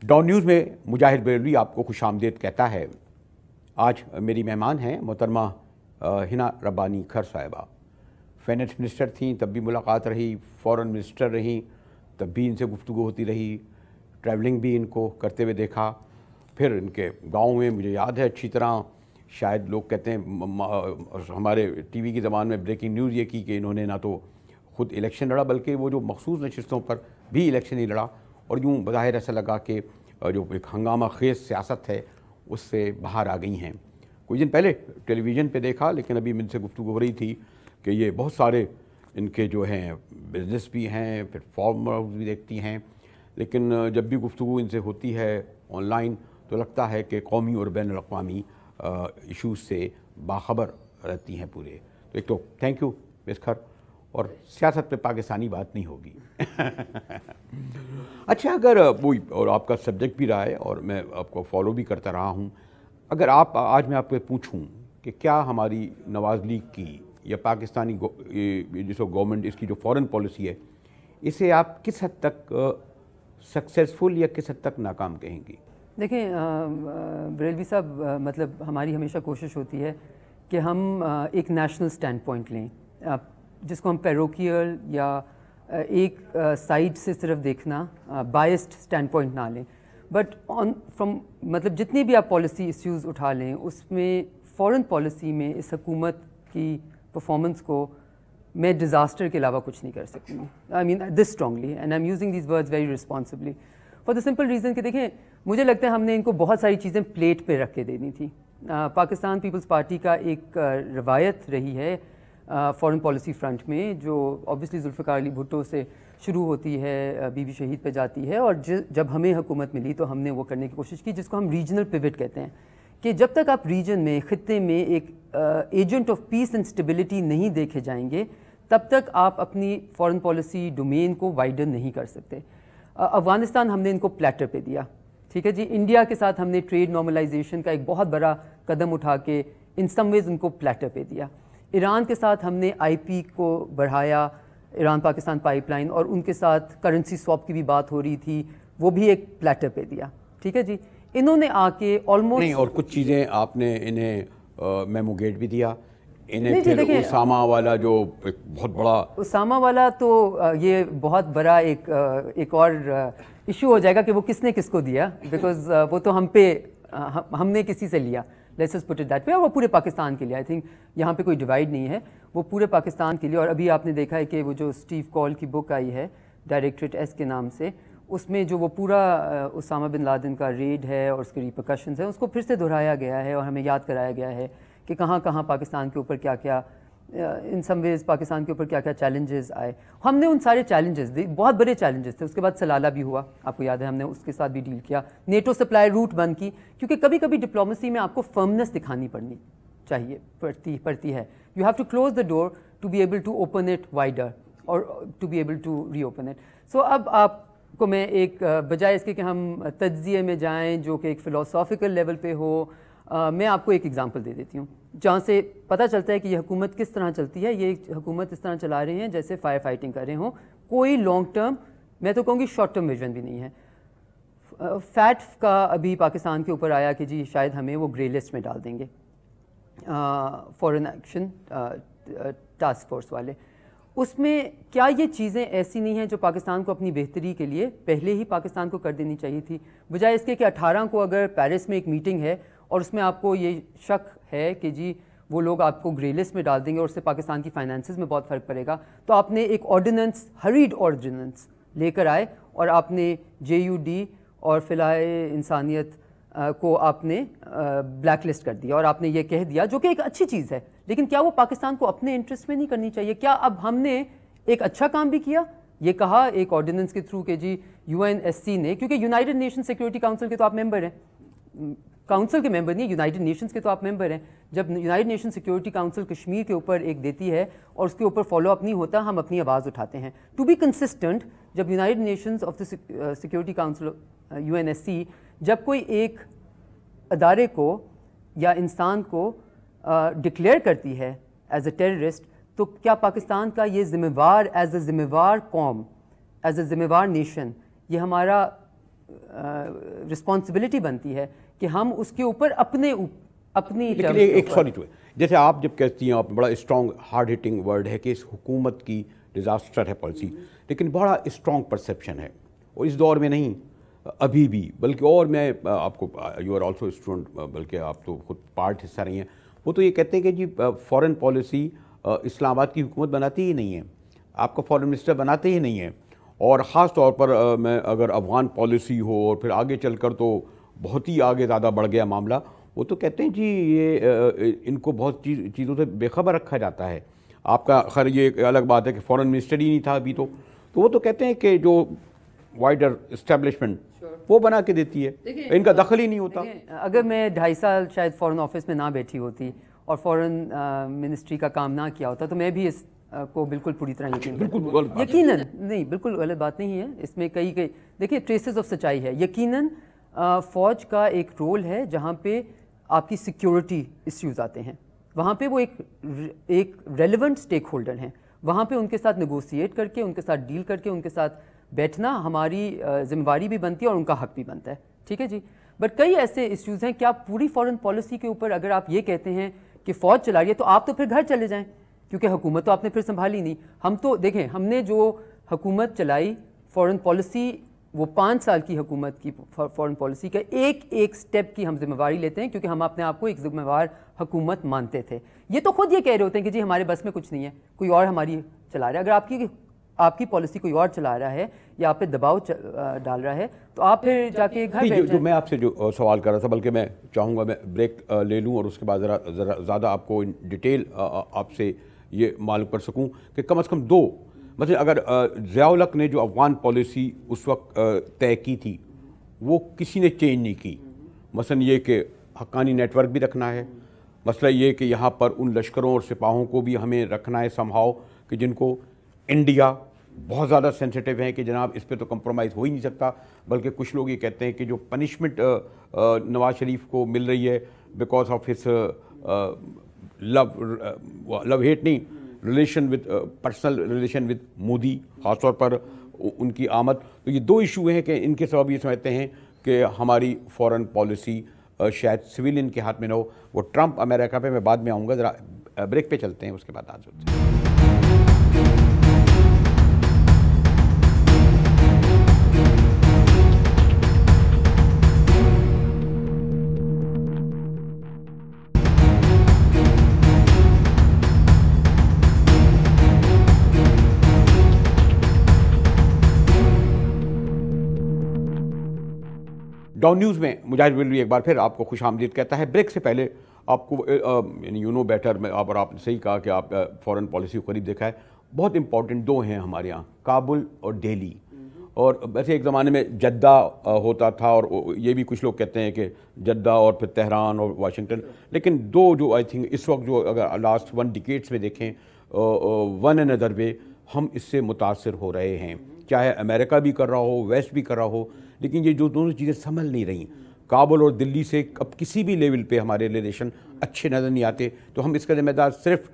Dawn news میں مجاہد بریلوی آپ کو خوش آمدید کہتا ہے۔ آج میری مہمان ہیں محترمہ ہنا ربانی کھر صاحبہ۔ فائنانس منسٹر تھیں تب بھی ملاقات رہی، فورن منسٹر رہیں تب بھی ان سے گفتگو ہوتی رہی، ٹریولنگ بھی ان کو کرتے ہوئے دیکھا۔ پھر ان کے گاؤں میں مجھے یاد ہے اچھی طرح، شاید لوگ کہتے ہیں ہمارے ٹی وی کی زبان میں بریکنگ نیوز یہ کی کہ انہوں نے نہ تو خود الیکشن لڑا بلکہ وہ جو مخصوص نشستوں پر بھی الیکشن نہیں لڑا، اور یوں بظاہر ایسا لگا کہ جو ایک ہنگامہ خیز سیاست ہے اس سے باہر آ گئی ہیں۔ کچھ دن پہلے ٹیلی ویژن پہ دیکھا، لیکن ابھی ان سے گفتگو ہو رہی تھی کہ یہ بہت سارے ان کے جو ہیں بزنس بھی ہیں، پھر فارم ہاؤس بھی دیکھتی ہیں، لیکن جب بھی گفتگو ان سے ہوتی ہے آن لائن تو لگتا ہے کہ قومی اور بین الاقوامی ایشوز سے باخبر رہتی ہیں پورے۔ تو ایک تو تھینک یو مس کھر، اور سیاست پہ پاکستانی بات نہیں ہوگی۔ اچھا، اگر وہی اور آپ کا سبجیکٹ بھی رہا ہے اور میں آپ کو فالو بھی کرتا رہا ہوں، اگر آج میں آپ کو پوچھوں کہ کیا ہماری نواز لیگ کی یا پاکستانی جس گورنمنٹ اس کی جو فورن پالیسی ہے، اسے آپ کس حد تک سکسیزفل یا کس حد تک ناکام کہیں گی؟ دیکھیں بریلوی صاحب، مطلب ہماری ہمیشہ کوشش ہوتی ہے کہ ہم ایک نیشنل سٹینڈ پوائنٹ لیں، جس کو ہم پیروکیل یا ایک سائڈ سے صرف دیکھنا، بائسڈ سٹینڈ پوائنٹ نہ لیں، بٹ مطلب جتنی بھی آپ پالیسی ایشوز اٹھا لیں اس میں فورن پالیسی میں اس حکومت کی پرفارمنس کو میں ڈیزاسٹر کے علاوہ کچھ نہیں کر سکتی ہوں۔ I mean this strongly, and I am using these words very responsibly for the simple reason کہ دیکھیں، مجھے لگتا ہے ہم نے ان کو بہت ساری چیزیں پلیٹ پہ رکھ کے دینی تھی۔ پاکستان پیپلز پارٹی کا ایک روایت رہی ہے فورن پالیسی فرنٹ میں، جو آبویسلی ذوالفقار علی بھٹو سے شروع ہوتی ہے، بی بی شہید پہ جاتی ہے، اور جب ہمیں حکومت ملی تو ہم نے وہ کرنے کی کوشش کی جس کو ہم ریجنل پیوٹ کہتے ہیں، کہ جب تک آپ ریجن میں، خطے میں ایک agent of peace and stability نہیں دیکھے جائیں گے تب تک آپ اپنی فورن پالیسی ڈومین کو وائڈن نہیں کر سکتے۔ افغانستان ہم نے ان کو پلیٹر پہ دیا، ٹھیک ہے جی۔ انڈیا کے ساتھ ہم نے ٹریڈ نارملائزیشن کا ایک بہت بڑا قدم اٹھا کے ان سم ویز ان کو پلیٹر پہ دیا۔ ایران کے ساتھ ہم نے آئی پی کو بڑھایا، ایران پاکستان پائپ لائن، اور ان کے ساتھ کرنسی سواپ کی بھی بات ہو رہی تھی، وہ بھی ایک پلیٹر پہ دیا، ٹھیک ہے جی۔ انہوں نے آ کے آلموسٹ نہیں، اور کچھ چیزیں آپ نے انہیں میمو گیٹ بھی دیا، انہیں پھر اسامہ والا جو ایک بہت بڑا اسامہ والا، تو یہ بہت بڑا ایک اور ایشو ہو جائے گا کہ وہ کس نے کس کو دیا، بیکاز وہ تو ہم نے کسی سے لیا، let's just put it that way, اور وہ پورے پاکستان کے لیے، آئی تھنک یہاں پہ کوئی ڈیوائڈ نہیں ہے، وہ پورے پاکستان کے لیے۔ اور ابھی آپ نے دیکھا ہے کہ وہ جو اسٹیو کال کی بک آئی ہے ڈائریکٹریٹ ایس کے نام سے، اس میں جو وہ پورا اسامہ بن لادن کا ریڈ ہے اور اس کے ریپرکشنز ہیں، اس کو پھر سے دہرایا گیا ہے اور ہمیں یاد کرایا گیا ہے کہ کہاں کہاں پاکستان کے اوپر کیا کیا ان سم ویز پاکستان کے اوپر کیا کیا چیلنجز آئے۔ ہم نے ان سارے چیلنجز، بہت بڑے چیلنجز تھے، اس کے بعد سلالہ بھی ہوا، آپ کو یاد ہے، ہم نے اس کے ساتھ بھی ڈیل کیا، نیٹو سپلائی روٹ بند کی، کیونکہ کبھی کبھی ڈپلومیسی میں آپ کو فرمنس دکھانی پڑتی ہے۔ You have to close the door to be able to open it wider اور to be able to reopen it. So اب آپ کو میں ایک بجائے اس کے کہ ہم تجزیے میں جائیں جو کہ ایک فلاسافیکل لیول پہ ہو، میں آپ کو ایک ایگزامپل دے دیتی ہوں جہاں سے پتہ چلتا ہے کہ یہ حکومت کس طرح چلتی ہے۔ یہ حکومت اس طرح چلا رہے ہیں جیسے فائر فائٹنگ کر رہے ہوں، کوئی لانگ ٹرم، میں تو کہوں گی شارٹ ٹرم ویژن بھی نہیں ہے۔ فیٹ کا ابھی پاکستان کے اوپر آیا کہ جی شاید ہمیں وہ گرے لسٹ میں ڈال دیں گے، فورن ایکشن ٹاسک فورس والے۔ اس میں کیا یہ چیزیں ایسی نہیں ہیں جو پاکستان کو اپنی بہتری کے لیے پہلے ہی پاکستان کو کر دینی چاہیے تھی، بجائے اس کے کہ 18 کو اگر پیرس میں ایک میٹنگ ہے اور اس میں آپ کو یہ شک ہے کہ جی وہ لوگ آپ کو گرے لسٹ میں ڈال دیں گے اور اس سے پاکستان کی فائنانسز میں بہت فرق پڑے گا، تو آپ نے ایک آرڈیننس، ہریڈ آرڈیننس لے کر آئے اور آپ نے JUD اور فلاح انسانیت کو آپ نے بلیک لسٹ کر دیا، اور آپ نے یہ کہہ دیا، جو کہ ایک اچھی چیز ہے، لیکن کیا وہ پاکستان کو اپنے انٹرسٹ میں نہیں کرنی چاہیے؟ کیا اب ہم نے ایک اچھا کام بھی کیا، یہ کہا ایک آرڈیننس کے تھرو کہ جی UNSC نے، کیونکہ یونائٹڈ نیشن سیکورٹی کاؤنسل کے تو آپ ممبر ہیں، کاؤنسل کے ممبر نہیں، یونائٹڈ نیشنز کے تو آپ ممبر ہیں۔ جب United nation security council Kashmir کے اوپر ایک دیتی ہے اور اس کے اوپر فالو اپ نہیں ہوتا، ہم اپنی آواز اٹھاتے ہیں ٹو بی کنسسٹنٹ۔ جب United nations of the security council UNSC جب کوئی ایک ادارے کو یا انسان کو ڈکلیئر کرتی ہے ایز اے ٹیررسٹ، تو کیا پاکستان کا یہ ذمہ وار، ایز اے ذمہ وار قوم، ایز اے ذمہ وار نیشن، یہ ہمارا رسپانسبلٹی بنتی ہے کہ ہم اس کے اوپر اپنی ایک سوری ٹو جیسے آپ جب کہتی ہیں آپ بڑا اسٹرانگ ہارڈ ہٹنگ ورڈ ہے کہ اس حکومت کی ڈیزاسٹر ہے پالیسی، لیکن بڑا اسٹرانگ پرسیپشن ہے اور اس دور میں نہیں ابھی بھی، بلکہ اور میں آپ کو یو آر آلسو اسٹوڈنٹ، بلکہ آپ تو خود پارٹ حصہ رہی ہیں، وہ تو یہ کہتے ہیں کہ جی فارن پالیسی اسلام آباد کی حکومت بناتی ہی نہیں ہے، آپ کا فارن منسٹر بناتے ہی نہیں ہے، اور خاص طور پر میں اگر افغان پالیسی ہو اور پھر آگے چل کر تو بہت ہی آگے زیادہ بڑھ گیا معاملہ، وہ تو کہتے ہیں جی یہ ان کو بہت چیزوں سے بے خبر رکھا جاتا ہے۔ آپ کا خیر یہ ایک الگ بات ہے کہ فارن منسٹر ہی نہیں تھا ابھی، تو وہ تو کہتے ہیں کہ جو وائڈر اسٹیبلشمنٹ وہ بنا کے دیتی ہے، ان کا دخل ہی نہیں ہوتا۔ اگر میں 2.5 سال شاید فارن آفس میں نہ بیٹھی ہوتی اور فارن منسٹری کا کام نہ کیا ہوتا تو میں بھی اس کو بالکل پوری طرح یقیناً نہیں، بالکل غلط بات نہیں ہے اس میں، کئی دیکھیں ٹریسز آف سچائی ہے۔ یقیناً فوج کا ایک رول ہے جہاں پہ آپ کی سیکیورٹی ایشوز آتے ہیں، وہاں پہ وہ ایک ریلیونٹ اسٹیک ہولڈر ہیں، وہاں پہ ان کے ساتھ نیگوسیٹ کر کے، ان کے ساتھ ڈیل کر کے، ان کے ساتھ بیٹھنا ہماری ذمہ داری بھی بنتی ہے اور ان کا حق بھی بنتا ہے، ٹھیک ہے جی۔ بٹ کئی ایسے ایشوز ہیں کہ آپ پوری فارن پالیسی کے اوپر اگر آپ یہ کہتے ہیں کہ فوج چلا رہی ہے تو آپ تو پھر گھر چلے جائیں، کیونکہ حکومت تو آپ نے پھر سنبھالی نہیں۔ ہم تو دیکھیں ہم نے جو حکومت چلائی فارن پالیسی، وہ 5 سال کی حکومت کی فارن پالیسی کا ایک سٹیپ کی ہم ذمہ داری لیتے ہیں، کیونکہ ہم اپنے آپ کو ایک ذمہ دار حکومت مانتے تھے۔ یہ تو خود یہ کہہ رہے ہوتے ہیں کہ جی ہمارے بس میں کچھ نہیں ہے، کوئی اور ہماری چلا رہا ہے۔ اگر آپ کی پالیسی کوئی اور چلا رہا ہے یا آپ پہ دباؤ ڈال رہا ہے تو آپ پھر جا کے گھر بیٹھ جائیں۔ جو میں آپ سے جو سوال کر رہا تھا، بلکہ میں چاہوں گا میں بریک لے لوں اور اس کے بعد ذرا زیادہ آپ کو ان ڈیٹیل آپ سے یہ معلوم کر سکوں کہ کم از کم 2 مثلا اگر ضیاء الحق نے جو افغان پالیسی اس وقت طے کی تھی وہ کسی نے چینج نہیں کی، مثلا یہ کہ حقانی نیٹ ورک بھی رکھنا ہے، مسئلہ یہ کہ یہاں پر ان لشکروں اور سپاہوں کو بھی ہمیں رکھنا ہے سمہاؤ کہ جن کو انڈیا بہت زیادہ سینسیٹیو ہیں کہ جناب اس پہ تو کمپرومائز ہو ہی نہیں سکتا، بلکہ کچھ لوگ یہ کہتے ہیں کہ جو پنشمنٹ نواز شریف کو مل رہی ہے because of his love hate نہیں relation with personal relation with Modi, خاص طور پر ان کی آمد، تو یہ 2 ایشو ہیں کہ ان کے سبب یہ سمجھتے ہیں کہ ہماری فارن پالیسی شاید سویلین کے ہاتھ میں نہ ہو۔ وہ ٹرمپ امریکہ پہ میں بعد میں آؤں گا، ذرا بریک پہ چلتے ہیں، اس کے بعد آج ہوتے ہیں۔ ڈاؤن نیوز میں مجاہد بلوی ایک بار پھر آپ کو خوش آمدید کہتا ہے۔ بریک سے پہلے آپ کو یعنی یو نو بیٹر، اور آپ نے صحیح کہا کہ آپ فارن پالیسی کو قریب دیکھا ہے، بہت امپورٹنٹ 2 ہیں ہمارے یہاں، کابل اور دہلی۔ اور ویسے ایک زمانے میں جدہ ہوتا تھا، اور یہ بھی کچھ لوگ کہتے ہیں کہ جدہ اور پھر تہران اور واشنگٹن، لیکن 2 جو آئی تھنک اس وقت جو اگر لاسٹ 1 ڈیکیڈس میں دیکھیں ون اینڈ ادر وے ہم اس سے متاثر ہو رہے ہیں، چاہے امریکہ بھی کر رہا ہو، ویسٹ بھی کر رہا ہو، لیکن یہ جو دونوں چیزیں سنبھل نہیں رہیں، کابل اور دلی سے اب کسی بھی لیول پہ ہمارے ریلیشن اچھے نظر نہیں آتے، تو ہم اس کا ذمہ دار صرف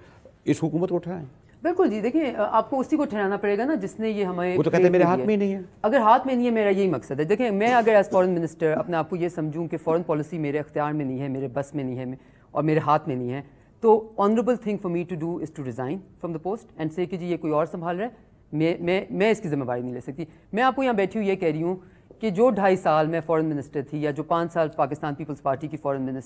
اس حکومت کو ٹھہرائیں؟ بالکل جی، دیکھیں آپ کو اسی کو ٹھہرانا پڑے گا نا جس نے یہ ہمیں، وہ تو کہتے ہیں میرے ہاتھ میں ہی نہیں ہے۔ اگر ہاتھ میں نہیں ہے، میرا یہی مقصد ہے۔ دیکھیں میں اگر ایز فارن منسٹر اپنے آپ کو یہ سمجھوں کہ فارن پالیسی میرے اختیار میں نہیں ہے، میرے بس میں نہیں ہے اور میرے ہاتھ میں نہیں ہے، تو honourable thing for me to do is to resign from the post and سے کہ جی یہ کوئی اور سنبھال رہا ہے، میں اس کی ذمہ داری نہیں لے سکتی۔ میں آپ کو یہاں بیٹھی ہوں یہ کہہ رہی ہوں کہ جو 2.5 سال میں فارن منسٹر تھی یا جو 5 سال پاکستان پیپلز پارٹی کی فارن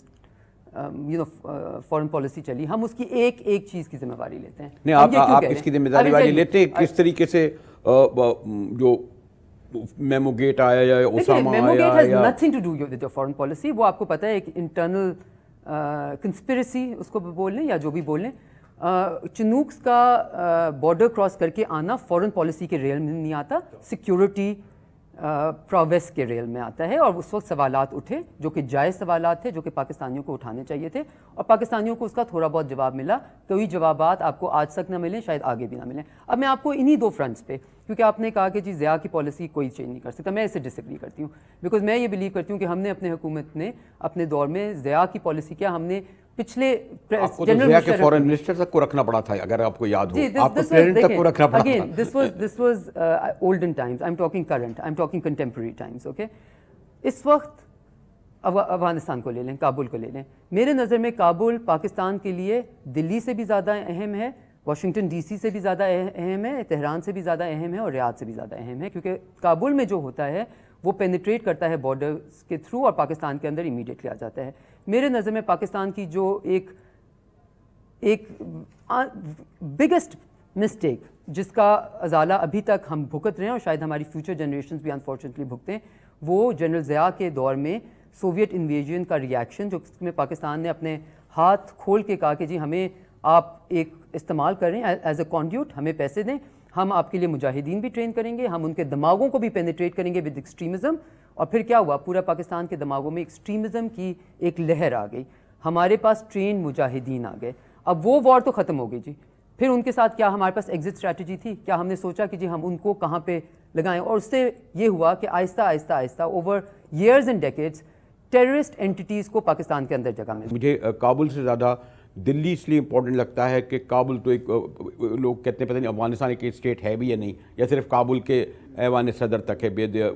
پالیسی چلی، ہم اس کی ایک چیز کی ذمہ داری لیتے ہیں۔ نہیں، آپ اس کی ذمہ داری لیتے کس طریقے سے؟ جو میمو گیٹ آیا یا اسامہ آیا، memo gate has nothing to do with your foreign policy, وہ آپ کو پتہ ہے ایک انٹرنل کنسپریسی اس کو بول لیں یا جو بھی بول لیں۔ چنوکس کا بارڈر کراس کر کے آنا فارن پالیسی کے ریل میں نہیں آتا، سیکیورٹی پرویس کے ریل میں آتا ہے، اور اس وقت سوالات اٹھے جو کہ جائز سوالات تھے، جو کہ پاکستانیوں کو اٹھانے چاہیے تھے، اور پاکستانیوں کو اس کا تھوڑا بہت جواب ملا۔ کوئی جوابات آپ کو آج تک نہ ملیں، شاید آگے بھی نہ ملیں۔ اب میں آپ کو انہی 2 فرنٹس پہ، کیونکہ آپ نے کہا کہ جی ضیاء کی پالیسی کوئی چینج نہیں کر سکتا، میں اسے ڈس ایگری کرتی ہوں، بیکاز میں یہ بلیو کرتی ہوں کہ ہم نے اپنے حکومت نے اپنے دور میں ضیاء کی پالیسی کیا، ہم نے پچھلے ضیاء کے فارن منسٹر تک کو رکھنا پڑا تھا، اگر آپ کو یاد ہو، آپ کو پریزیڈنٹ تک کو رکھنا پڑا تھا۔ Again, this was olden times. I'm talking current. I'm talking contemporary times. Okay. اس وقت افغانستان کو لے لیں, کابل کو لے لیں, میرے نظر میں کابل پاکستان کے لیے دلی سے بھی زیادہ اہم ہے, واشنگٹن ڈی سی سے بھی زیادہ اہم ہے, تہران سے بھی زیادہ اہم ہے, اور ریاض سے بھی زیادہ اہم ہے, کیونکہ کابل میں جو ہوتا ہے وہ پینیٹریٹ کرتا ہے بارڈرز کے تھرو اور پاکستان کے اندر امیڈیٹلی آ جاتا ہے. میرے نظر میں پاکستان کی جو ایک بگیسٹ مسٹیک جس کا ازالہ ابھی تک ہم بھگت رہے ہیں اور شاید ہماری فیوچر جنریشنز بھی انفارچونیٹلی بھگتے ہیں, وہ جنرل ضیاء کے دور میں سوویٹ انویژن کا ریئیکشن, جو میں پاکستان نے اپنے ہاتھ کھول کے کہا کہ جی ہمیں آپ ایک استعمال کر رہے ہیں ایز اے کانڈیوٹ, ہمیں پیسے دیں, ہم آپ کے لیے مجاہدین بھی ٹرین کریں گے, ہم ان کے دماغوں کو بھی پینیٹریٹ کریں گے ود ایکسٹریمزم. اور پھر کیا ہوا, پورا پاکستان کے دماغوں میں ایکسٹریمزم کی ایک لہر آ گئی, ہمارے پاس ٹرین مجاہدین آ گئے. اب وہ وار تو ختم ہو گئی جی, پھر ان کے ساتھ کیا ہمارے پاس ایگزٹ اسٹریٹجی تھی؟ کیا ہم نے سوچا کہ جی ہم ان کو کہاں پہ لگائیں؟ اور اس سے یہ ہوا کہ آہستہ آہستہ آہستہ over years and decades terrorist اینٹیز کو پاکستان کے اندر جگہ ملی. مجھے کابل سے زیادہ دلی اس لیے امپورٹنٹ لگتا ہے کہ کابل تو ایک لوگ کہتے ہیں پتہ نہیں افغانستان ایک اسٹیٹ ہے بھی یا نہیں, یا صرف کابل کے ایوان صدر تک ہے,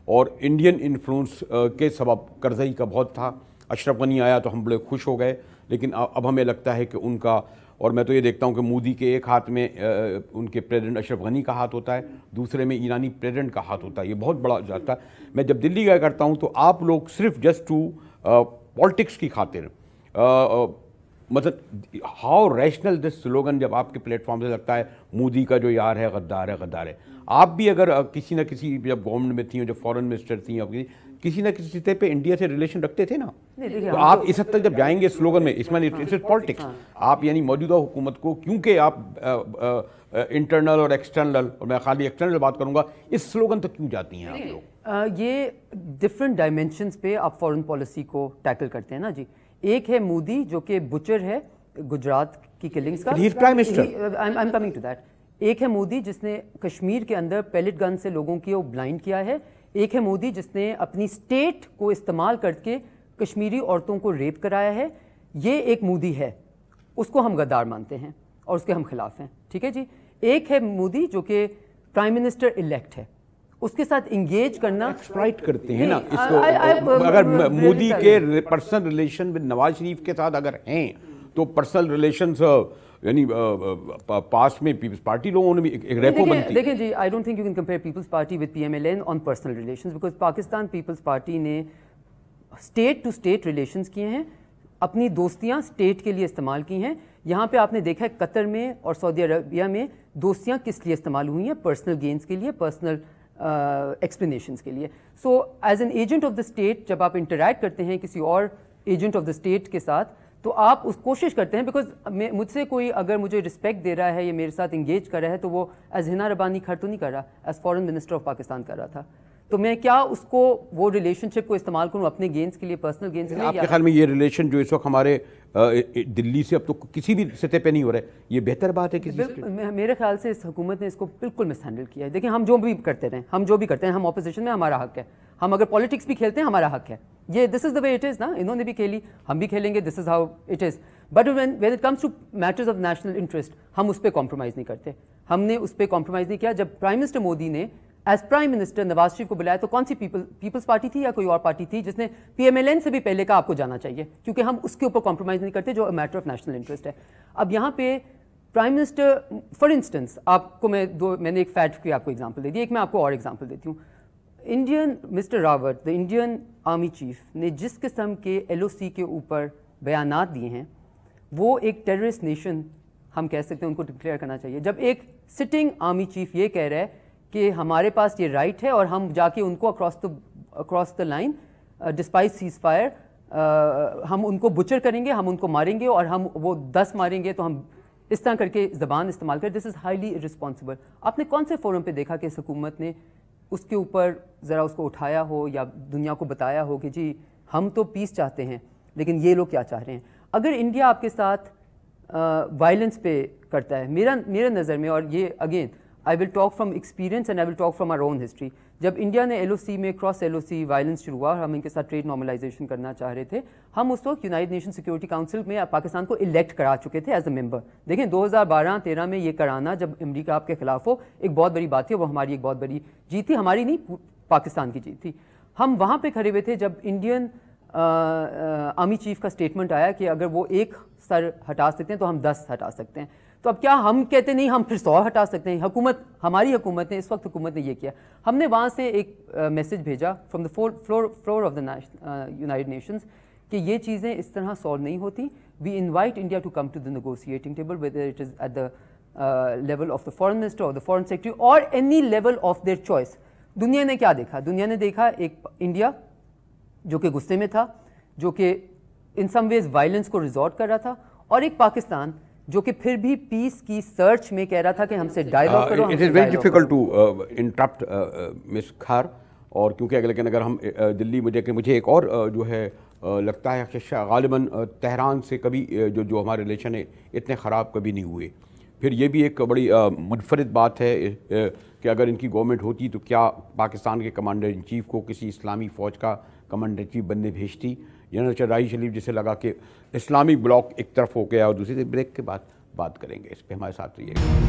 اور انڈین انفلوئنس کے سبب کرزئی کا بہت تھا. اشرف غنی آیا تو ہم بڑے خوش ہو گئے, لیکن اب ہمیں لگتا ہے کہ ان کا, اور میں تو یہ دیکھتا ہوں کہ مودی کے ایک ہاتھ میں ان کے پریزیڈنٹ اشرف غنی کا ہاتھ ہوتا ہے, دوسرے میں ایرانی پریزیڈنٹ کا ہاتھ ہوتا ہے, یہ بہت بڑا جاتا ہے. میں جب دلی گیا کرتا ہوں تو آپ لوگ صرف جسٹ ٹو پالیٹکس کی خاطر, مطلب ہاؤ ریشنل دس سلوگن جب آپ کے پلیٹ فارم سے لگتا ہے مودی کا جو یار ہے غدار ہے غدار ہے. آپ بھی اگر کسی نہ کسی, جب گورنمنٹ میں تھیں, جب فورن منسٹر تھیں, کسی نہ کسی سطح پہ انڈیا سے ریلیشن رکھتے تھے نا, تو آپ اس حد تک جب جائیں گے سلوگن میں, اس میں پالیٹکس, آپ یعنی موجودہ حکومت کو, کیونکہ آپ انٹرنل اور ایکسٹرنل, اور میں خالی ایکسٹرنل بات کروں گا, اس سلوگن تک کیوں جاتی ہیں آپ لوگ؟ یہ ڈفرینٹ ڈائمینشنز پہ آپ فورن پالیسی کو ٹیکل کرتے ہیں نا جی. ایک ہے مودی جو کہ بچر ہے گجرات کی کلنگز کا, I'm coming to that. ایک ہے مودی جس نے کشمیر کے اندر پیلٹ گن سے لوگوں کی بلائنڈ کیا ہے. ایک ہے مودی جس نے اپنی اسٹیٹ کو استعمال کر کے کشمیری عورتوں کو ریپ کرایا ہے. یہ ایک مودی ہے, اس کو ہم غدار مانتے ہیں اور اس کے ہم خلاف ہیں, ٹھیک ہے جی. ایک ہے مودی جو کہ پرائم منسٹر الیکٹ ہے, اس کے ساتھ انگیج کرنا ایکسپلائٹ کرتے ہیں نا اس کو. اگر مودی کے personal relation with Nawaz Sharif کے ساتھ اگر ہیں تو پرسنل ریلیشنز یعنی پاس میں پیپلز پارٹی لوگوں نے بھی ایک ریپو بنتی. دیکھیں جی, I don't think you can compare Peoples Party with P M L N on personal relations, because Pakistan Peoples Party نے اسٹیٹ ٹو اسٹیٹ ریلیشنز کیے ہیں, اپنی دوستیاں اسٹیٹ کے لیے استعمال کی ہیں. یہاں پہ آپ نے دیکھا ہے قطر میں اور سعودی عربیہ میں دوستیاں کس لیے استعمال ہوئی ہیں, پرسنل گینز کے لیے, پرسنل ایکسپلینیشنز کے لیے. So as an agent of the state جب آپ انٹریکٹ کرتے ہیں کسی اور ایجنٹ آف دا اسٹیٹ کے ساتھ, تو آپ اس کوشش کرتے ہیں, بیکاز مجھ سے کوئی اگر مجھے رسپیکٹ دے رہا ہے یا میرے ساتھ انگیج کر رہا ہے تو وہ ایز ہنا ربانی کھر تو نہیں کر رہا, as foreign minister of Pakistan کر رہا تھا. تو میں کیا اس کو وہ ریلیشن شپ کو استعمال کروں اپنے گینز کے لیے, پرسنل گینز کے لیے؟ آپ کے خیال میں یہ ریلیشن جو اس وقت ہمارے دلی سے اب تو کسی بھی سطح پہ نہیں ہو رہا ہے, یہ بہتر بات ہے کسی سے؟ میرے خیال سے اس حکومت نے اس کو بالکل مس ہینڈل کیا ہے. دیکھیں ہم جو بھی کرتے رہیں, ہم جو بھی کرتے ہیں, ہم اپوزیشن میں, ہمارا حق ہے, ہم اگر پالیٹکس بھی کھیلتے ہیں ہمارا حق ہے, یہ دس از دا وے اٹ از نا. انہوں نے بھی کھیلی, ہم بھی کھیلیں گے, this is how it is. But when it comes to matters of national interest, ہم اس پہ کمپرومائز نہیں کرتے. ہم نے اس پہ کمپرومائز نہیں کیا. جب پرائم منسٹر مودی نے as prime minister Nawaz Sharif کو بلایا تو کون سی پیپلز پارٹی تھی یا کوئی اور پارٹی تھی جس نے پی ایم ایل این سے بھی پہلے کا آپ کو جانا چاہیے, کیونکہ ہم اس کے اوپر کمپرومائز نہیں کرتے جو میٹر آف نیشنل انٹرسٹ ہے. اب یہاں پہ پرائم منسٹر, فار انسٹنس آپ کو میں نے ایک فیکٹ کی آپ کو ایگزامپل دے دی, ایک میں آپ کو اور ایگزامپل دیتی ہوں. Indian mister Rawat, the Indian army chief, نے جس قسم کے ایل او سی کے اوپر بیانات دیے ہیں, وہ ایک ٹیررسٹ نیشن ہم کہہ سکتے ہیں ان کو ڈکلیئر کرنا چاہیے. جب ایک سٹنگ آرمی چیف یہ کہہ رہا ہے کہ ہمارے پاس یہ رائٹ ہے اور ہم جا کے ان کو across the line despite cease fire ہم ان کو بچر کریں گے, ہم ان کو ماریں گے, اور ہم وہ 10 ماریں گے, تو ہم اس طرح کر کے زبان استعمال کریں, دس از ہائیلی ارسپانسبل. آپ نے کون سے فورم پہ دیکھا کہ اس حکومت نے اس کے اوپر ذرا اس کو اٹھایا ہو یا دنیا کو بتایا ہو کہ جی ہم تو پیس چاہتے ہیں لیکن یہ لوگ کیا چاہ رہے ہیں؟ اگر انڈیا آپ کے ساتھ وائلنس پہ کرتا ہے, میرے نظر میں, اور یہ again I will talk from experience and I will talk from our own history. جب انڈیا نے ایل او سی میں کراس ایل او سی وائلنس شروع ہوا اور ہم ان کے ساتھ ٹریڈ نارملائزیشن کرنا چاہ رہے تھے, ہم اس وقت یونائٹڈ نیشن سیکورٹی کاؤنسل میں پاکستان کو الیکٹ کرا چکے تھے ایز اے ممبر. دیکھیں 2012-13 میں یہ کرانا جب امریکہ آپ کے خلاف ہو ایک بہت بڑی بات تھی, وہ ہماری ایک بہت بڑی جیت تھی, ہماری نہیں پاکستان کی جیت تھی. ہم وہاں پہ کھڑے ہوئے تھے جب انڈین آرمی چیف کا اسٹیٹمنٹ آیا کہ اگر وہ 1 سر ہٹا سکتے ہیں تو ہم 10 ہٹا سکتے ہیں. تو اب کیا ہم کہتے نہیں ہم پھر 100 ہٹا سکتے ہیں؟ ہماری حکومت نے اس وقت حکومت نے یہ کیا. ہم نے وہاں سے ایک میسج بھیجا from the floor of the United Nations کہ یہ چیزیں اس طرح سالو نہیں ہوتی. We invite India to come to the negotiating table whether it is at the level of the foreign minister or the foreign secretary or any level of their choice. دنیا نے کیا دیکھا؟ دنیا نے دیکھا ایک انڈیا جو کہ غصے میں تھا, جو کہ ان سم ویز وائلنس کو ریزورٹ کر رہا تھا, اور ایک پاکستان جو کہ پھر بھی پیس کی سرچ میں کہہ رہا تھا کہ ہم سے ڈائیلاگ کرو. It is very difficult to interrupt Ms Khar, اور کیونکہ لیکن اگر ہم دلی مجھے ایک اور جو ہے لگتا ہے کہ غالباً تہران سے کبھی جو ہمارے ریلیشن ہے اتنے خراب کبھی نہیں ہوئے. پھر یہ بھی ایک بڑی منفرد بات ہے کہ اگر ان کی گورنمنٹ ہوتی تو کیا پاکستان کے کمانڈر ان چیف کو کسی اسلامی فوج کا کمانڈر ان چیف بننے بھیجتی. جنرل چرائی شریف جسے لگا کہ اسلامی بلاک ایک طرف ہو گیا, اور دوسری بریک کے بعد بات کریں گے اس پہ. ہمارے ساتھ رہیے گا.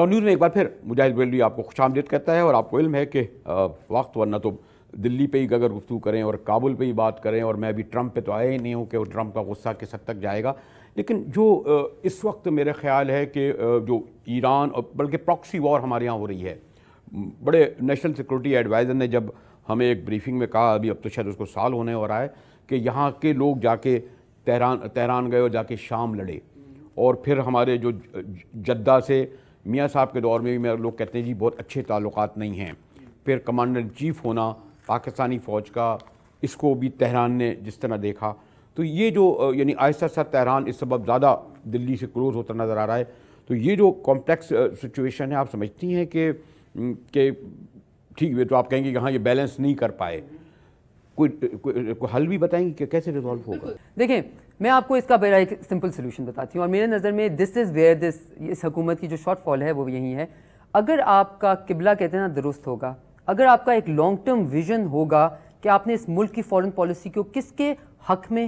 نیوز میں ایک بار پھر مجاہد بریلوی آپ کو خوش آمدید کہتا ہے, اور آپ کو علم ہے کہ وقت ورنہ تو دلی پہ ہی اگر گفتگو کریں اور کابل پہ ہی بات کریں, اور میں ابھی ٹرمپ پہ تو آیا ہی نہیں ہوں کہ وہ ٹرمپ کا غصہ کس حد تک جائے گا. لیکن جو اس وقت میرے خیال ہے کہ جو ایران اور بلکہ پراکسی وار ہمارے یہاں ہو رہی ہے, بڑے نیشنل سیکورٹی ایڈوائزر نے جب ہمیں ایک بریفنگ میں کہا, ابھی اب تو شاید اس کو سال ہونے ہو رہا ہے, کہ یہاں کے لوگ جا کے تہران گئے اور جا کے شام لڑے, اور پھر ہمارے جو جدہ سے میاں صاحب کے دور میں بھی لوگ کہتے ہیں جی بہت اچھے تعلقات نہیں ہیں. پھر کمانڈر ان چیف ہونا پاکستانی فوج کا, اس کو بھی تہران نے جس طرح دیکھا, تو یہ جو یعنی آہستہ آہستہ تہران اس سبب زیادہ دلی سے کلوز ہوتا نظر آ رہا ہے. تو یہ جو کمپلیکس سچویشن ہے, آپ سمجھتی ہیں کہ ٹھیک ہے تو آپ کہیں گے کہ ہاں یہ بیلنس نہیں کر پائے, کوئی حل بھی بتائیں گے کہ کیسے ریزالو ہوگا؟ دیکھیں میں آپ کو اس کا بڑا ایک سمپل سلوشن بتاتی ہوں, اور میرے نظر میں دس از ویئر اس حکومت کی جو شارٹ فال ہے وہ یہی ہے. اگر آپ کا قبلہ کہتے ہیں نا درست ہوگا, اگر آپ کا ایک لانگ ٹرم ویژن ہوگا کہ آپ نے اس ملک کی فارن پالیسی کو کس کے حق میں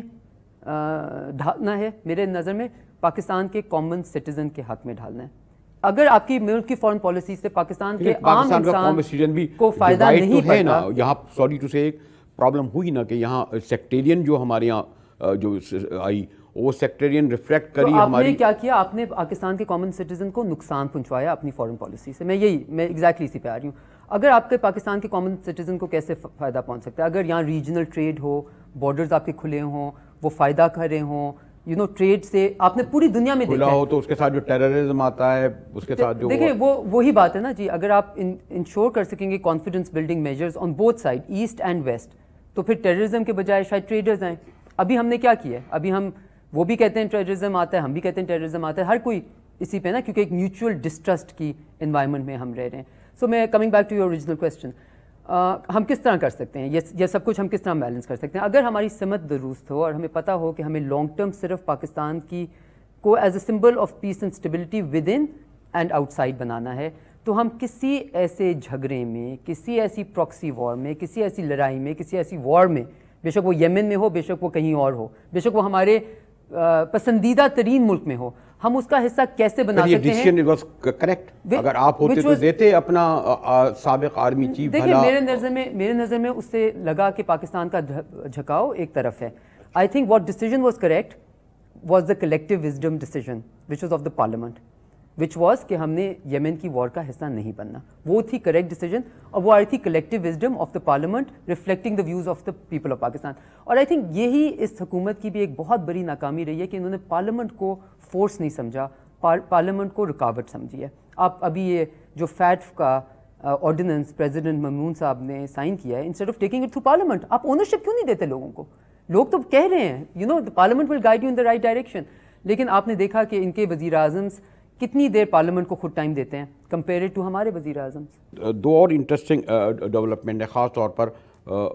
ڈھالنا ہے, میرے نظر میں پاکستان کے کامن سٹیزن کے حق میں ڈھالنا ہے. اگر آپ کی ملک کی فارن پالیسی سے پاکستان کے عام انسان کو فائدہ نہیں پڑتا, یہاں سوری ٹو سے ایک پرابلم ہوئی نا کہ یہاں سیکٹیرین جو ہمارے یہاں جو آئی وہ سیکٹیرین ریفلیکٹ کری ہماری. آپ نے کیا کیا, آپ نے پاکستان کے کامن سٹیزن کو نقصان پہنچوایا اپنی فارن پالیسی سے. میں ایگزیکٹلی اسی پہ آ رہی ہوں. اگر آپ کے پاکستان کے کامن سٹیزن کو کیسے فائدہ پہنچ سکتا ہے؟ اگر یہاں ریجنل ٹریڈ ہو, بارڈرز آپ کے کھلے ہوں, وہ فائدہ کر رہے ہوں, ٹریڈ سے آپ نے پوری دنیا میں دیکھا ہو, تو اس کے ساتھ جو ٹیررزم آتا ہے اس کے ساتھ جو دیکھیں وہی بات ہے نا جی. اگر آپ انشور کر سکیں گے confidence building measures on both side east and west, تو پھر ٹیررزم کے بجائے شاید ٹریڈرز آئیں. ابھی ہم نے کیا کیا ہے, ابھی ہم وہ بھی کہتے ہیں ٹیررزم آتا ہے, ہم بھی کہتے ہیں ٹیررزم آتا ہے, ہر کوئی اسی پہ نا, کیونکہ ایک میوچول ڈسٹرسٹ کی انوائرمنٹ میں ہم رہ رہے ہیں. سو میں coming back to your original question, ہم کس طرح کر سکتے ہیں یہ سب کچھ, ہم کس طرح بیلنس کر سکتے ہیں؟ اگر ہماری سمت درست ہو اور ہمیں پتہ ہو کہ ہمیں لانگ ٹرم صرف پاکستان کی کو as a symbol of peace and stability within and outside بنانا ہے, تو ہم کسی ایسے جھگڑے میں, کسی ایسی پراکسی وار میں, کسی ایسی لڑائی میں, کسی ایسی وار میں, بے شک وہ یمن میں ہو, بے شک وہ کہیں اور ہو, بے شک وہ ہمارے پسندیدہ ترین ملک میں ہو, ہم اس کا حصہ کیسے بنا سکتے ہیں؟ یہ ڈیسیژن واز کریکٹ. اگر آپ ہوتے تو دیتے اپنا سابق آرمی چیف. دیکھیں میرے نظر میں اس سے لگا کہ پاکستان کا جھکاؤ ایک طرف ہے. I think what decision was correct was the collective wisdom decision which was of the parliament, which was کہ ہم نے یمن کی وار کا حصہ نہیں بننا. وہ تھی کریکٹ ڈیسیژن, اور وہ آئی تھی collective wisdom of the parliament reflecting the views of the people of Pakistan. اور آئی تھنک یہی اس حکومت کی بھی ایک بہت بڑی ناکامی رہی ہے کہ انہوں نے پارلیمنٹ کو فورس نہیں سمجھا, پارلیمنٹ کو رکاوٹ سمجھی ہے. آپ ابھی یہ جو فیٹف کا آرڈیننس پریزیڈنٹ ممنون صاحب نے سائن کیا ہے, instead of taking it through parliament, آپ اونرشپ کیوں نہیں دیتے لوگوں کو؟ لوگ تو کہہ رہے ہیں parliament will guide you in the right direction, لیکن آپ نے دیکھا کہ ان کے وزیر اعظم کتنی دیر پارلیمنٹ کو خود ٹائم دیتے ہیں کمپیئرڈ ٹو ہمارے وزیر اعظم. دو اور انٹرسٹنگ ڈیولپمنٹ ہے خاص طور پر,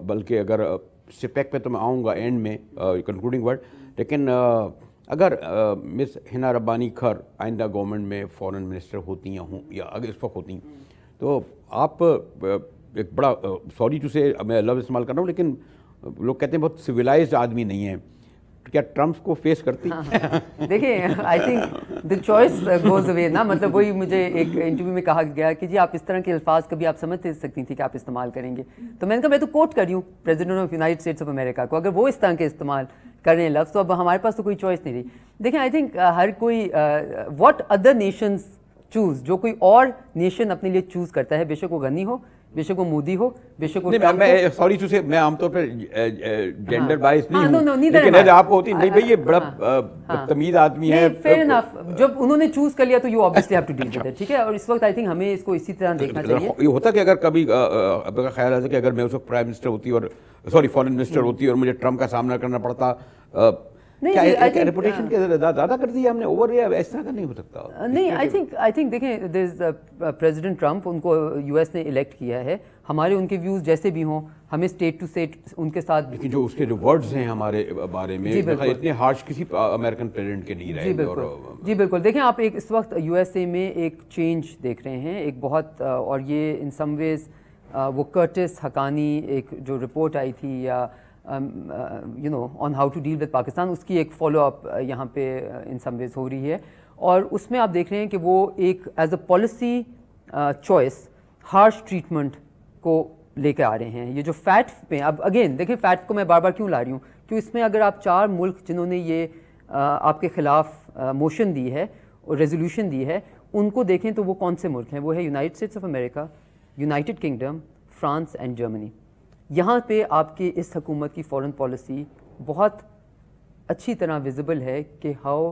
بلکہ اگر سپیک پہ تو میں آؤں گا اینڈ میں کنکلوڈنگ ورڈ, لیکن اگر مس ہنا ربانی کھر آئندہ گورنمنٹ میں فورن منسٹر ہوتی ہوں یا اگر اس وقت ہوتی تو آپ ایک بڑا سوری ٹو سے میں لفظ استعمال کر رہا ہوں لیکن لوگ کہتے ہیں بہت سویلائزڈ آدمی نہیں ہیں, کیا ٹرمپ کو فیس کرتی؟ دیکھیں I think the choice goes away نا, مطلب وہی مجھے ایک انٹرویو میں کہا گیا کہ جی آپ اس طرح کے الفاظ کبھی آپ سمجھ سکتی تھی کہ آپ استعمال کریں گے, تو میں نے کہا میں تو کوٹ کر رہی ہوں president of United States of America کو, اگر وہ اس طرح کے استعمال کر رہے ہیں لفظ تو اب ہمارے پاس تو کوئی چوائس نہیں رہی. دیکھیں آئی تھنک ہر کوئی واٹ ادر نیشنز چوز, جو کوئی اور نیشن اپنے لیے چوز کرتا ہے, بے شک وہ غنی ہو, بے شک وہ مودی ہو, بے شک وہ سوری ٹو سے میں عام طور پہ جینڈر بائس نہیں ہوں لیکن آپ کو ہوتی نہیں بھائی یہ بڑا بدتمیز آدمی ہے, فیئر انف, جب انہوں نے چوز کر لیا تو you obviously have to deal with it, ٹھیک ہے. اور اس وقت آئی تھنک ہمیں اس کو اسی طرح دیکھنا چاہیے. یہ ہوتا کہ اگر کبھی آپ کا خیال آتا کہ اگر میں اس وقت پرائم منسٹر ہوتی اور سوری فارن منسٹر ہوتی اور مجھے ٹرمپ کا سامنا کرنا پڑتا, ریپوٹیشن کے زیادہ کر دی ہم نے اوور, اس طرح کا نہیں ہو سکتا. نہیں آئی تھنک دیکھیں دیر از پریزیڈنٹ ٹرمپ, ان کو یو ایس نے الیکٹ کیا ہے, ہمارے ان کے ویوز جیسے بھی ہوں ہمیں اسٹیٹ ٹو اسٹیٹ ان کے ساتھ, لیکن جو اس کے جو ورڈز ہیں ہمارے بارے میں اتنے ہارش کسی امریکن پریزیڈنٹ کے نہیں رہے. جی بالکل. دیکھیں آپ ایک اس وقت یو ایس اے میں ایک چینج دیکھ رہے ہیں ایک بہت, اور یہ ان سم ویز وہ کرٹس حقانی ایک جو رپورٹ آئی تھی یا you know on how to deal with Pakistan, اس کی ایک فالو اپ یہاں پہ ان سم ویز ہو رہی ہے. اور اس میں آپ دیکھ رہے ہیں کہ وہ ایک as a policy choice harsh treatment کو لے کے آ رہے ہیں. یہ جو فیٹ پہ, اب اگین دیکھیں فیٹ کو میں بار بار کیوں لا رہی ہوں, کہ اس میں اگر آپ 4 ملک جنہوں نے یہ آپ کے خلاف موشن دی ہے اور ریزولوشن دی ہے ان کو دیکھیں تو وہ کون سے ملک ہیں, وہ ہے United States of America, United kingdom, France and Germany. یہاں پہ آپ کی اس حکومت کی فورن پالیسی بہت اچھی طرح ویزیبل ہے کہ how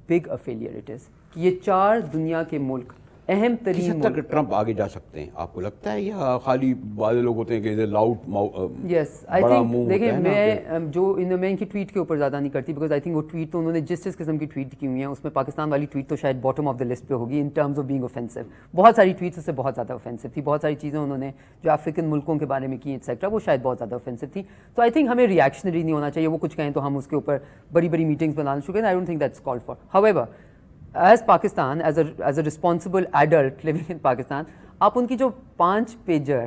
big a failure it is, کہ یہ 4 دنیا کے ملک اہم ترین ملک تک ٹرمپ آگے جا سکتے ہیں آپ کو لگتا ہے, یا خالی بعض لوگ ہوتے ہیں کہ لاؤڈ یس آئی تھنک. دیکھیں میں جو میں ان کی ٹویٹ کے اوپر زیادہ نہیں کرتی, بیکاز آئی تھنک وہ ٹویٹ تو انہوں نے جس قسم کی ٹویٹ کی ہوئی ہیں اس میں پاکستان والی ٹویٹ تو شاید باٹم آف دا لسٹ پہ ہوگی in terms of being offensive. بہت ساری ٹویٹس اس سے بہت زیادہ اوفینسو تھی, بہت ساری چیزیں انہوں نے جو افریقن ملکوں کے بارے میں کی ایٹسیکٹرا وہ شاید بہت زیادہ اوفینسو تھی. تو آئی تھنک ہمیں ریئیکشنری نہیں ہونا چاہیے, وہ کچھ کہیں تو ہم اس کے اوپر بڑی بڑی میٹنگس بنانا شروع کریں. I don't think that's called for. However as Pakistan is a responsible adult living in Pakistan, آپ ان کی جو 5 پیجر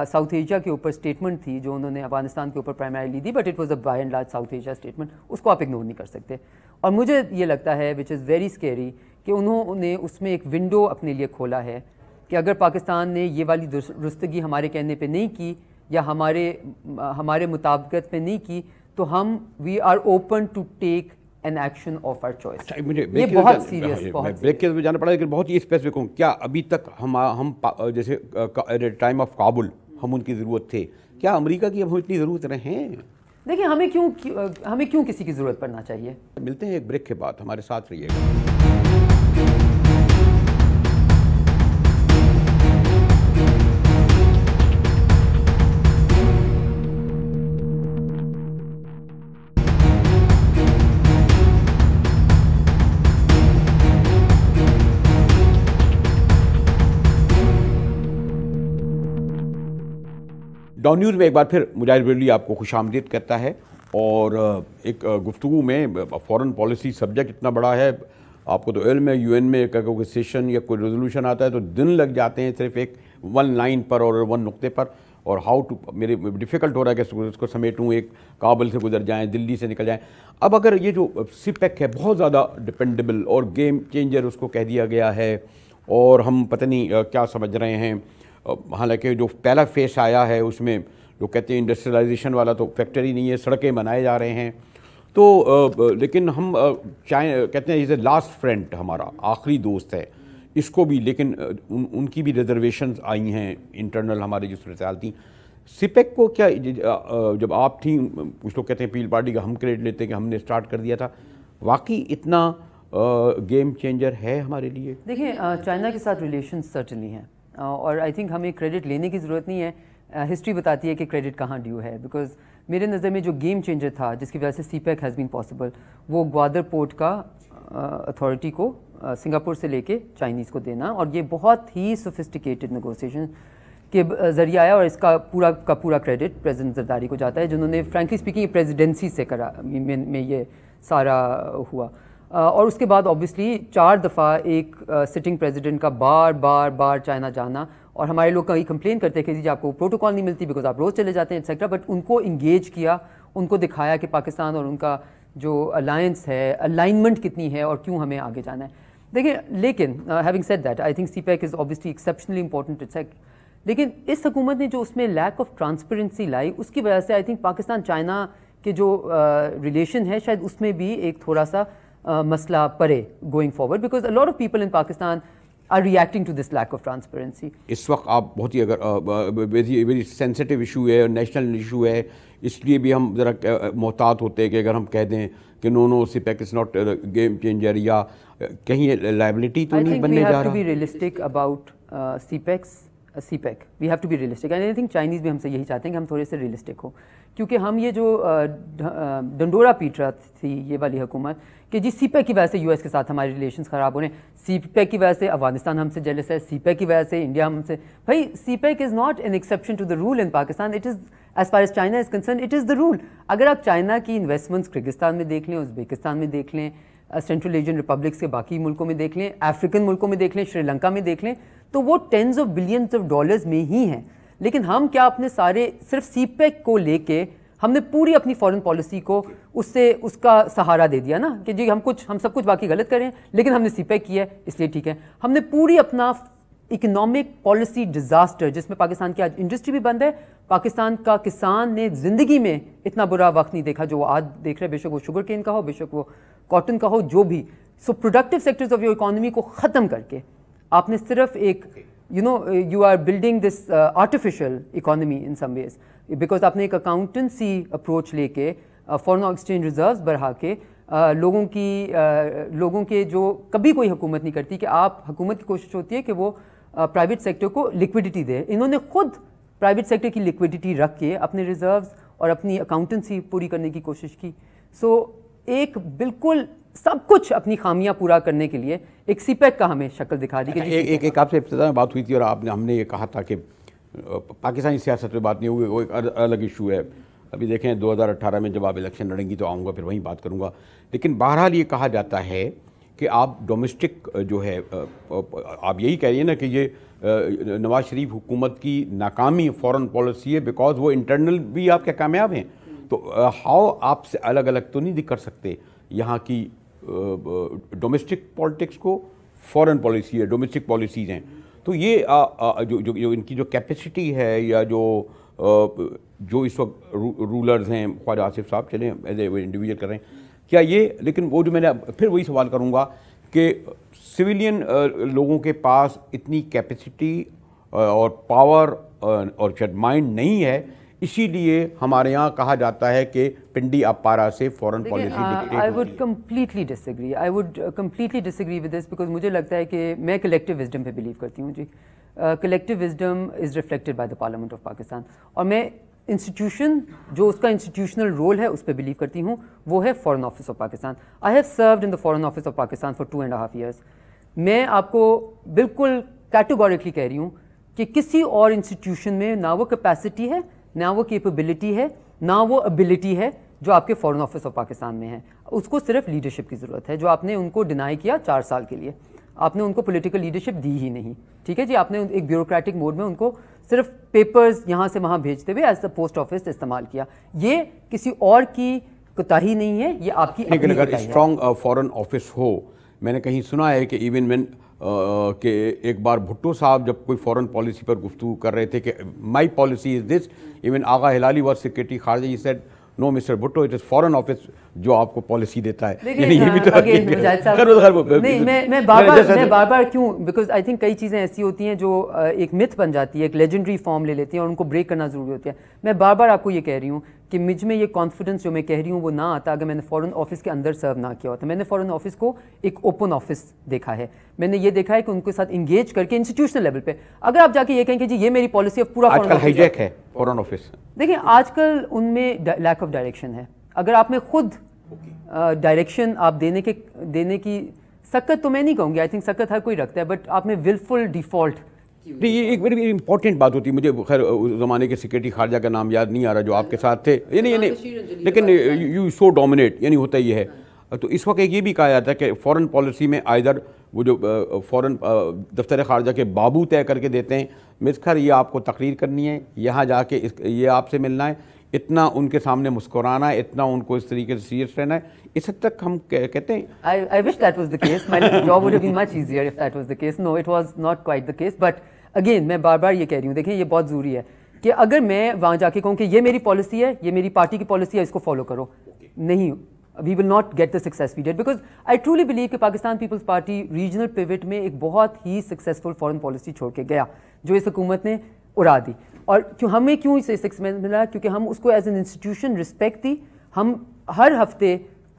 ساؤتھ ایشیا کے اوپر اسٹیٹمنٹ تھی جو انہوں نے افغانستان کے اوپر پرائمریلی دی, but it was a by and large South Asia statement, اس کو آپ اگنور نہیں کر سکتے. اور مجھے یہ لگتا ہے وچ از ویری اسکیری کہ انہوں نے اس میں ایک ونڈو اپنے لیے کھولا ہے کہ اگر پاکستان نے یہ والی درستگی ہمارے کہنے پہ نہیں کی یا ہمارے مطابقت پہ نہیں کی تو ہم we are open to take an action of our choice. یہ بہت سیریس, بہت بریک کے جانا پڑا, لیکن بہت ہی اسپیسیفک ہوں. کیا ابھی تک ہم جیسے ٹائم آف کابل ہم ان کی ضرورت تھے, کیا امریکہ کی ہم اتنی ضرورت رہے ہیں؟ دیکھیں ہمیں کیوں کسی کی ضرورت پڑنا چاہیے. ملتے ہیں ایک بریک کے بعد, ہمارے ساتھ رہیے گا. ڈان نیوز میں ایک بار پھر مجاہد بریلوی آپ کو خوش آمدید کہتا ہے. اور ایک گفتگو میں فورن پالیسی سبجیکٹ اتنا بڑا ہے, آپ کو تو علم ہے یو این میں کوئی سیشن یا کوئی ریزولوشن آتا ہے تو دن لگ جاتے ہیں صرف ایک 1 لائن پر اور 1 نقطے پر, اور ہاؤ ٹو میرے ڈیفیکلٹ ہو رہا ہے کہ اس کو سمیٹوں, ایک کابل سے گزر جائیں, دلی سے نکل جائیں. اب اگر یہ جو سپیک ہے بہت زیادہ ڈپینڈیبل اور گیم چینجر اس کو کہہ دیا گیا ہے, اور ہم پتہ نہیں کیا سمجھ رہے ہیں, حالانکہ جو پہلا فیس آیا ہے اس میں جو کہتے ہیں انڈسٹریلائزیشن والا تو فیکٹری نہیں ہے, سڑکیں بنائے جا رہے ہیں. تو لیکن ہم کہتے ہیں یہ لاسٹ فرینڈ ہمارا آخری دوست ہے اس کو بھی, لیکن ان کی بھی ریزرویشنز آئی ہیں انٹرنل ہماری جو صورتحال تھیں. سپیک کو کیا جب آپ تھیں, کچھ لوگ کہتے ہیں پیل پارٹی کا ہم کریڈٹ لیتے ہیں کہ ہم نے اسٹارٹ کر دیا تھا, واقعی اتنا گیم چینجر ہے ہمارے لیے؟ دیکھیں چائنا کے ساتھ ریلیشن سرٹنلی ہیں, اور آئی تھنک ہمیں کریڈٹ لینے کی ضرورت نہیں ہے. ہسٹری بتاتی ہے کہ کریڈٹ کہاں ڈیو ہے, بیکاز میرے نظر میں جو گیم چینجر تھا جس کی وجہ سے سی پیک ہیز بین پاسبل, وہ گوادر پورٹ کا اتھارٹی کو سنگاپور سے لے کے چائنیز کو دینا, اور یہ بہت ہی سوفسٹیکیٹڈ نیگوسیشن کے ذریعہ آیا, اور اس کا پورا کریڈٹ پریزیڈنٹ زرداری کو جاتا ہے, جنہوں نے فرینکلی اسپیکنگ پریزیڈنسی سے کرا میں یہ سارا ہوا. اور اس کے بعد آبویسلی 4 دفعہ ایک سٹنگ پریزیڈنٹ کا بار بار بار چائنا جانا, اور ہمارے لوگ کہیں کمپلین کرتے ہیں کہ جی آپ کو پروٹوکال نہیں ملتی بیکاز آپ روز چلے جاتے ہیں ایٹسیکٹرا, بٹ ان کو انگیج کیا, ان کو دکھایا کہ پاکستان اور ان کا جو الائنس ہے, الائنمنٹ کتنی ہے اور کیوں ہمیں آگے جانا ہے. دیکھیں لیکن having said that I think CPEC is obviously exceptionally important etcetera, لیکن اس حکومت نے جو اس میں لیک آف ٹرانسپیرنسی لائی اس کی وجہ سے آئی تھنک پاکستان چائنا کے جو ریلیشن ہے شاید اس میں بھی ایک تھوڑا سا مسئلہ پڑے going forward, because a lot of people in Pakistan are reacting to this lack of transparency. اس وقت آپ بہت ہی اگر ویری سینسٹیو ایشو ہے, نیشنل ایشو ہے, اس لیے بھی ہم ذرا محتاط ہوتے ہیں کہ اگر ہم کہہ دیں کہ no CPEC is not game changer یا کہیں لائبلٹی تو نہیں بننے جا رہا. I think we have to be realistic about CPEC. We have to be realistic. And I think Chinese بھی ہم سے یہی چاہتے ہیں کہ ہم تھوڑے سے ریئلسٹک ہو, کیونکہ ہم یہ جو ڈنڈورا پیٹ رہا تھی یہ والی حکومت کہ جی سی پیک کی وجہ سے یو ایس کے ساتھ ہمارے ریلیشنس خراب ہو رہے ہیں, سی پیک کی وجہ سے افغانستان ہم سے جیلس ہے, سی پیک کی وجہ سے انڈیا ہم سے. بھائی CPEC is not an exception to the rule in Pakistan, it is as far as China is concern it is the rule. اگر آپ چائنا کی انویسٹمنٹس کرغزستان میں دیکھ لیں, ازبیکستان میں دیکھ لیں, سینٹرل ایشین ریپبلکس کے باقی ملکوں میں دیکھ لیں, افریقن ملکوں میں دیکھ لیں, سری لنکا میں دیکھ لیں, تو وہ tens of billions of dollars میں ہی ہیں. لیکن ہم کیا اپنے سارے صرف سی پیک کو لے کے ہم نے پوری اپنی فارن پالیسی کو اس کا سہارا دے دیا نا کہ جی ہم سب کچھ باقی غلط کریں لیکن ہم نے سی پیک کیا ہے اس لیے ٹھیک ہے. ہم نے پوری اپنا اکنامک پالیسی ڈیزاسٹر, جس میں پاکستان کی آج انڈسٹری بھی بند ہے, پاکستان کا کسان نے زندگی میں اتنا برا وقت نہیں دیکھا جو وہ آج دیکھ رہے, بے شک وہ شوگر کین کا ہو, بے شک وہ کاٹن کا ہو, جو بھی. So productive sectors of your economy کو ختم کر کے آپ نے صرف ایک you are building this artificial economy in some ways, because آپ نے ایک اکاؤنٹنسی اپروچ لے کے فارن ایکسچینج ریزروز بڑھا کے لوگوں کے جو کبھی کوئی حکومت نہیں کرتی کہ آپ حکومت کی کوشش ہوتی ہے کہ وہ پرائیویٹ سیکٹر کو لیکوڈیٹی دے. انہوں نے خود پرائیویٹ سیکٹر کی لیکوڈیٹی رکھ کے اپنے ریزروز اور اپنی اکاؤنٹنسی پوری کرنے کی کوشش کی. سو ایک بالکل سب کچھ اپنی خامیاں پورا کرنے کے لیے ایک سی پیک کا ہمیں شکل دکھا دی. ایک آپ سے ابتدا میں بات ہوئی تھی اور ہم نے یہ کہا تھا کہ پاکستانی سیاست پہ بات نہیں ہوئی, وہ ایک الگ ایشو ہے. ابھی دیکھیں 2018 میں جب آپ الیکشن لڑیں گی تو آؤں گا, پھر وہیں بات کروں گا. لیکن بہرحال یہ کہا جاتا ہے کہ آپ ڈومیسٹک جو ہے, آپ یہی کہہ رہی ہیں نا کہ یہ نواز شریف حکومت کی ناکامی فورن پالیسی ہے بیکاز وہ انٹرنل بھی آپ کے کامیاب ہیں. تو ہاؤ آپ سے الگ الگ تو نہیں کر سکتے یہاں کی ڈومیسٹک پالیٹکس کو, فورن پالیسی ہے, ڈومیسٹک پالیسیز ہیں. تو یہ جو ان کی جو کیپیسٹی ہے یا جو اس وقت رولرز ہیں, خواجہ آصف صاحب چلیں ایز اے انڈیویجول کر رہے ہیں, کیا یہ, لیکن وہ جو میں نے پھر وہی سوال کروں گا کہ سویلین لوگوں کے پاس اتنی کیپیسٹی اور پاور اور شاید مائنڈ نہیں ہے, اسی لیے ہمارے یہاں کہا جاتا ہے کہ پنڈی اپارا سے foreign policy I would completely disagree with this because مجھے لگتا ہے کہ میں کلیکٹیو وزڈم پہ بلیو کرتی ہوں. جی collective wisdom is reflected by the parliament of Pakistan, اور میں انسٹیٹیوشن جو اس کا انسٹیٹیوشنل رول ہے اس پہ بلیو کرتی ہوں, وہ ہے foreign office of Pakistan. I have served in the foreign office of Pakistan for 2.5 years. میں آپ کو بالکل کیٹیگوریکلی کہہ رہی ہوں کہ کسی اور انسٹیٹیوشن میں نہ وہ کیپیسٹی ہے, نہ وہ کیپیبلٹی ہے, نہ وہ ابیلٹی ہے جو آپ کے فارن آفس آف پاکستان میں ہے. اس کو صرف لیڈرشپ کی ضرورت ہے, جو آپ نے ان کو ڈینائی کیا 4 سال کے لیے. آپ نے ان کو پولیٹیکل لیڈرشپ دی ہی نہیں, ٹھیک ہے جی. آپ نے ایک بیوروکریٹک موڈ میں ان کو صرف پیپرز یہاں سے وہاں بھیجتے ہوئے ایز دا پوسٹ آفس استعمال کیا. یہ کسی اور کی کوتاہی نہیں ہے, یہ آپ کی اپنی لیکن اگر اسٹرانگ فارن آفس ہو, میں نے کہیں سنا ہے کہ ایون وین کہ ایک بار بھٹو صاحب جب کوئی فورن پالیسی پر گفتگو کر رہے تھے کہ my policy is this, even Agha Hilali was secretary خارجہ, he said no Mr Bhutto it is foreign office جو آپ کو پالیسی دیتا ہے. یعنی یہ بھی تو میں بار بار کیوں, بیکاز آئی تھنک کئی چیزیں ایسی ہوتی ہیں جو ایک متھ بن جاتی ہے, ایک لیجنڈری فارم لے لیتی ہیں اور ان کو بریک کرنا ضروری ہوتا ہے. میں بار بار آپ کو یہ کہہ رہی ہوں کہ مجھ میں یہ کانفیڈنس جو میں کہہ رہی ہوں وہ نہ آتا اگر میں نے فارن آفس کے اندر سرو نہ کیا ہوتا. میں نے فارن آفس کو ایک اوپن آفس دیکھا ہے, میں نے یہ دیکھا ہے کہ ان کے ساتھ انگیج کر کے انسٹیٹیوشنل لیول پہ. اگر آپ جا کے یہ کہیں کہ جی یہ میری پالیسی آف پورا فارن آفس ہائیجیک ہے فارن آفس, دیکھیں آج کل ان میں لیک آف ڈائریکشن ہے. اگر آپ میں خود ڈائریکشن آپ دینے کی سکت, تو میں نہیں کہوں گی, آئی تھنک سکت ہر کوئی رکھتا ہے, بٹ آپ میں ولفل ڈیفالٹ. یہ ایک بڑی امپورٹنٹ بات ہوتی ہے. مجھے خیر اس زمانے کے سیکریٹری خارجہ کا نام یاد نہیں آ رہا جو آپ کے ساتھ تھے, لیکن یو سو ڈومینیٹ, یعنی ہوتا یہ ہے تو اس وقت یہ بھی کہا جاتا ہے کہ فورن پالیسی میں آئدر وہ جو فورن دفتر خارجہ کے بابو طے کر کے دیتے ہیں مسکر یہ آپ کو تقریر کرنی ہے, یہاں جا کے یہ آپ سے ملنا ہے, اتنا ان کے سامنے مسکرانا ہے, اتنا ان کو اس طریقے سے سیریس رہنا ہے. اس حد تک ہم کہتے ہیں. I wish that was the case. My job would have been much easier if that was the case. No, it was not quite the case. But again, میں بار بار یہ کہہ رہی ہوں, دیکھیں یہ بہت ضروری ہے کہ اگر میں وہاں جا کے کہوں کہ یہ میری پالیسی ہے, یہ میری پارٹی کی پالیسی ہے, اس کو فالو کرو, نہیں, we will not get the success we did, because I truly believe کہ پاکستان پیپلز پارٹی ریجنل پیوٹ میں ایک بہت ہی سکسیزفل فورن پالیسی چھوڑ کے گیا جو اس حکومت نے اڑا دی. اور ہمیں کیوں اسے سکسیس ملا, کیونکہ ہم اس کو ایز این انسٹیٹیوشن رسپیکٹ دی. ہم ہر ہفتے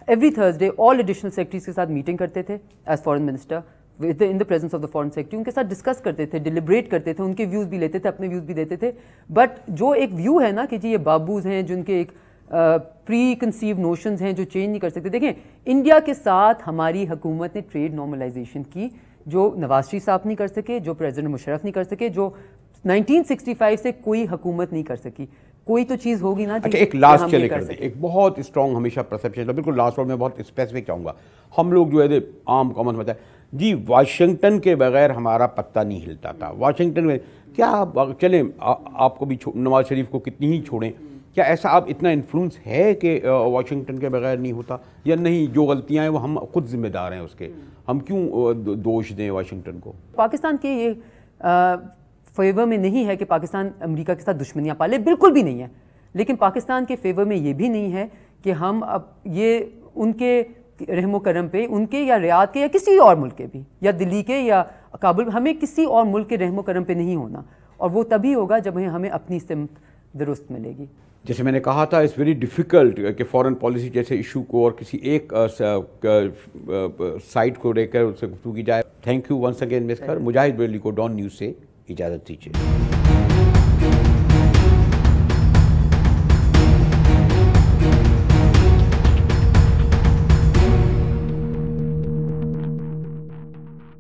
every Thursday all additional secretaries کے ساتھ میٹنگ کرتے تھے as foreign minister in the presence of the foreign secretary, ان کے ساتھ ڈسکس کرتے تھے, ڈیلیبریٹ کرتے تھے, ان کے ویوز بھی لیتے تھے, اپنے ویوز بھی دیتے تھے. بٹ جو ایک ویو ہے نا کہ جی یہ بابوز ہیں جن کے ایک پری کنسیو نوشنز ہیں جو چینج نہیں کر سکتے. دیکھیں انڈیا کے ساتھ ہماری حکومت نے ٹریڈ نارملائزیشن کی جو نواز شریف صاحب نہیں کر سکے, جو پریزیڈنٹ مشرف نہیں کر سکے, جو 1965 سے کوئی حکومت نہیں کر سکی. کوئی تو چیز ہوگی نا. اچھا ایک لاسٹ چلے کر دیں, ایک بہت اسٹرانگ ہمیشہ پرسیپشن ہے, بالکل لاسٹ ورڈ میں بہت اسپیسیفک چاہوں گا. ہم لوگ جو ہے عام کامن ہوتا ہے جی واشنگٹن کے بغیر ہمارا پتہ نہیں ہلتا تھا. واشنگٹن میں کیا چلیں آپ کو بھی نواز شریف کو کتنی ہی چھوڑیں, کیا ایسا اب اتنا انفلوئنس ہے کہ واشنگٹن کے بغیر نہیں ہوتا, یا نہیں جو غلطیاں ہیں وہ ہم خود ذمہ دار ہیں اس کے, ہم کیوں دوش دیں واشنگٹن کو؟ پاکستان کے یہ فیور میں نہیں ہے کہ پاکستان امریکہ کے ساتھ دشمنیاں پالے, بالکل بھی نہیں ہے. لیکن پاکستان کے فیور میں یہ بھی نہیں ہے کہ ہم اب یہ ان کے رحم و کرم پہ, ان کے یا ریاض کے یا کسی اور ملک کے بھی, یا دلی کے یا کابل, ہمیں کسی اور ملک کے رحم و کرم پہ نہیں ہونا. اور وہ تبھی ہوگا جب ہمیں اپنی سمت درست ملے گی. جیسے میں نے کہا تھا اٹس ویری ڈیفیکلٹ کہ فارن پالیسی جیسے ایشو کو اور کسی ایک سائٹ کو لے کر اس سے گفتگو کی جائے. Thank you once again Mr Mujahid Barelvi کو ڈان نیوز سے اجازت دیجیے.